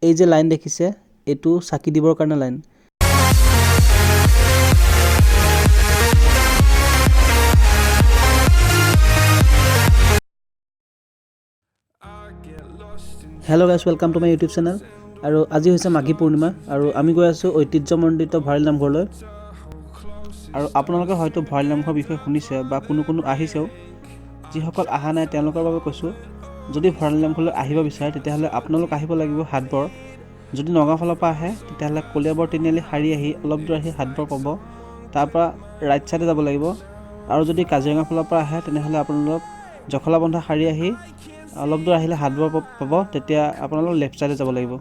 এই যে লাইন দেখিছে এইটো চাকি দিবৰ কাৰণে line. Hello' guys, welcome to my YouTube channel. আৰু আজি হৈছে মাঘী পূৰ্ণিমা আৰু আমি গৈ আছোঁ ঐতিহ্যমণ্ডিত ভঁৰালী নামঘৰলৈ। আৰু আপোনালোকে হয়তো ভঁৰালী নামঘৰৰ বিষয়ে শুনিছে বা কোনো আহিছেও। যিসকল অহা নাই তেওঁলোকৰ বাবে কৈছোঁ, যদি ভঁৰালী নামঘৰলৈ আহিব বিচাৰে তেতিয়াহ'লে আপোনালোক আহিব লাগিব হাটবৰ। যদি নগাঁও ফালৰ পৰা আহে তেতিয়াহ'লে কলিয়াবৰ তিনিআলি শাৰী আহি অলপ দূৰ আহি হাটবৰ পাব। তাৰপৰা ৰাইট ছাইডে যাব লাগিব। আৰু যদি কাজিৰঙা ফালৰ পৰা আহে তেনেহ'লে আপোনালোক জখলাবন্ধা শাৰী আহি অলপ দূৰ আহিলে হাটবৰ পাব। তেতিয়া আপোনালোক লেফ্ট ছাইডে যাব লাগিব।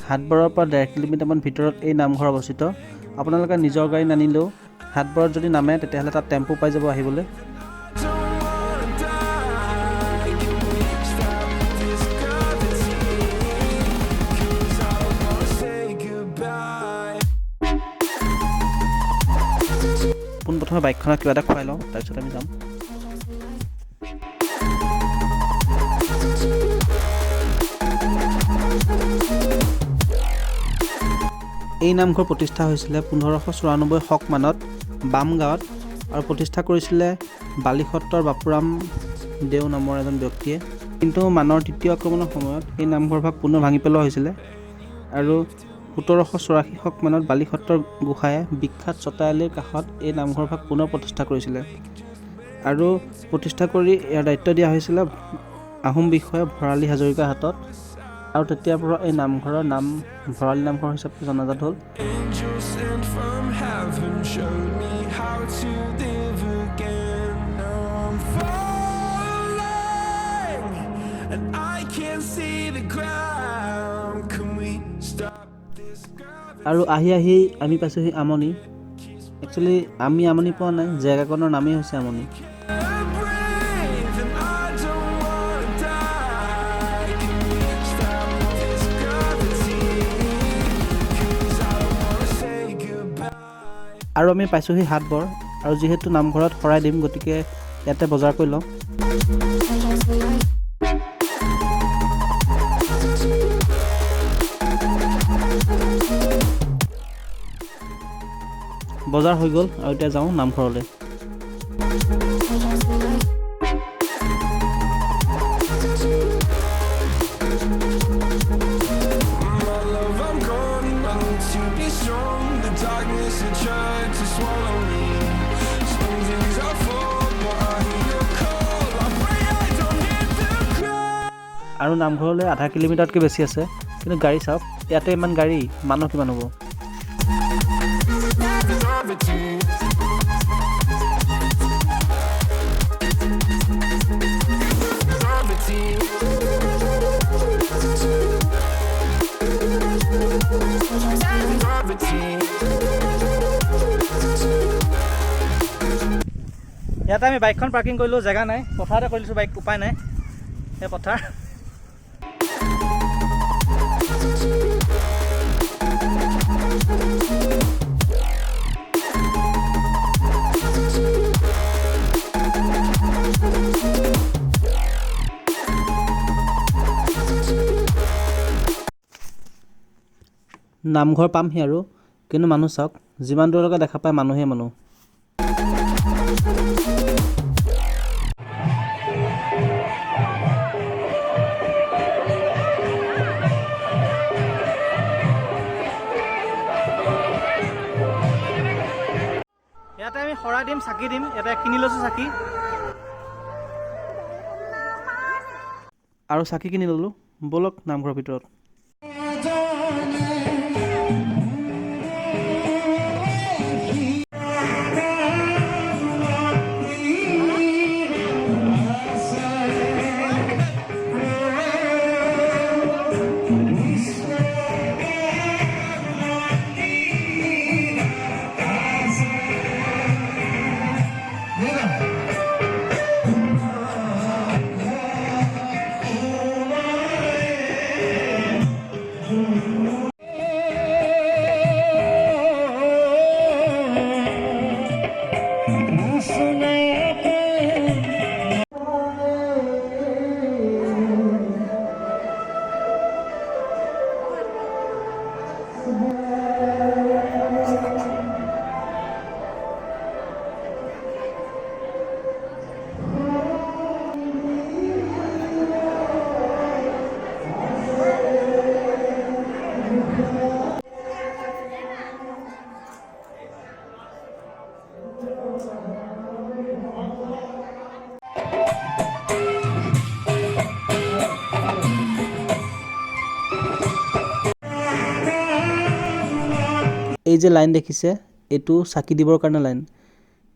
হাটবৰৰ পৰা 1.5 কিলোমিটাৰমান ভিতৰত এই নামঘৰ অৱস্থিত। আপোনালোকে নিজৰ গাড়ী নানিলেও হাটবৰত যদি নামে তেতিয়াহ'লে তাত টেম্পু পাই যাব আহিবলৈ। পোনপ্ৰথমে বাইকখনত কিবা এটা খুৱাই লওঁ, তাৰপিছত আমি যাম। এই নামঘৰ প্ৰতিষ্ঠা হৈছিলে 1594 শক মানত বাম গাঁৱত আৰু প্ৰতিষ্ঠা কৰিছিলে বালিসত্ৰৰ বাপুৰাম দেও নামৰ এজন ব্যক্তিয়ে। কিন্তু মানৰ তৃতীয় আক্ৰমণৰ সময়ত এই নামঘৰ ভাগ পুনৰ ভাঙি পেলোৱা হৈছিলে। আৰু 1784 শক মানত বালিসত্ৰৰ গোসাঁয়ে বিখ্যাত চতায়ালিৰ কাষত এই নামঘৰ ভাগ পুনৰ প্ৰতিষ্ঠা কৰিছিলে। আৰু প্ৰতিষ্ঠা কৰি ইয়াৰ দায়িত্ব দিয়া হৈছিলে আহোম বিষয়া ভঁৰালী হাজৰিকাৰ হাতত। আৰু তেতিয়াৰ পৰা এই নামঘৰৰ নাম ভঁৰালী নামঘৰ হিচাপে জনাজাত হ'ল। আৰু আহি আমি পাইছোঁহি আমনি। একচুৱেলি আমি আমনি পোৱা নাই, জেগাকণৰ নামেই হৈছে আমনি। আৰু আমি পাইছোঁহি হাটবৰ। আৰু যিহেতু নামঘৰত শৰাই দিম গতিকে ইয়াতে বজাৰ কৰি লওঁ। বজাৰ হৈ গ'ল আৰু এতিয়া যাওঁ নামঘৰলৈ। আৰু নামঘৰলৈ 0.5 কিলোমিটাৰতকৈ বেছি আছে, কিন্তু গাড়ী চাওক, ইয়াতে ইমান গাড়ী, মানুহ কিমান হ'ব। ইয়াতে আমি বাইকখন পাৰ্কিং কৰিলোঁ, জেগা নাই, পথাৰতে কৰি লৈছোঁ বাইক, উপায় নাই, এই পথাৰ। নামঘৰ পামহি আৰু, কিন্তু মানুহ চাওক, যিমান দূৰলৈকে দেখা পায় মানুহেই মানুহ। ইয়াতে আমি শৰাই দিম, চাকি দিম, ইয়াতে কিনি লৈছোঁ চাকি। আৰু চাকি কিনি ল'লোঁ, ব'লক নামঘৰৰ ভিতৰত। এই যে লাইন দেখিছে এইটো চাকি দিবৰ কাৰণে লাইন।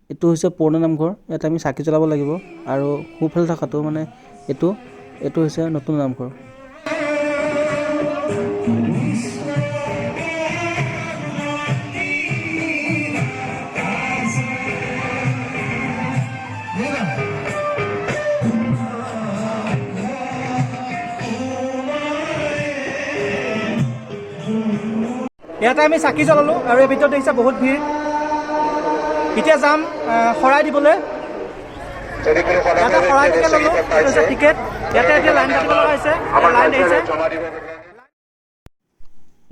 এইটো হৈছে পুৰণা নামঘৰ, ইয়াত আমি চাকি জ্বলাব লাগিব। আৰু সোঁফালে থকাটো মানে এইটো হৈছে নতুন নামঘৰ। ইয়াতে আমি চাকি জ্বলালোঁ আৰু এই ভিতৰত দেখিছে বহুত ভিৰ। এতিয়া যাম শৰাই দিবলৈ। ইয়াতে শৰাই টিকেট ল'লোঁ, এইটো হৈছে টিকেট। ইয়াতে এতিয়া লাইন পাতিব লগা হৈছে, লাইন আহিছে।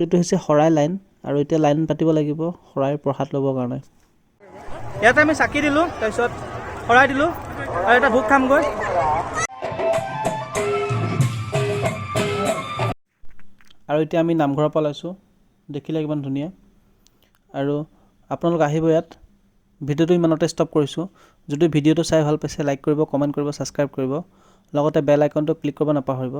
এইটো হৈছে শৰাই লাইন আৰু এতিয়া লাইন পাতিব লাগিব শৰাইৰ প্ৰসাদ ল'বৰ কাৰণে। ইয়াতে আমি চাকি দিলোঁ, তাৰপিছত শৰাই দিলোঁ আৰু এটা ভোগ খামগৈ। আৰু এতিয়া আমি নামঘৰৰ পৰা লৈছোঁ, দেখিলে কিমান ধুনীয়া। আৰু আপোনালোক আহিব ইয়াত। ভিডিঅ'টো ইমানতে ষ্টপ কৰিছোঁ। যদি ভিডিঅ'টো চাই ভাল পাইছে লাইক কৰিব, কমেণ্ট কৰিব, ছাবস্ক্ৰাইব কৰিব, লগতে বেল আইকনটো ক্লিক কৰিব নাপাহৰিব।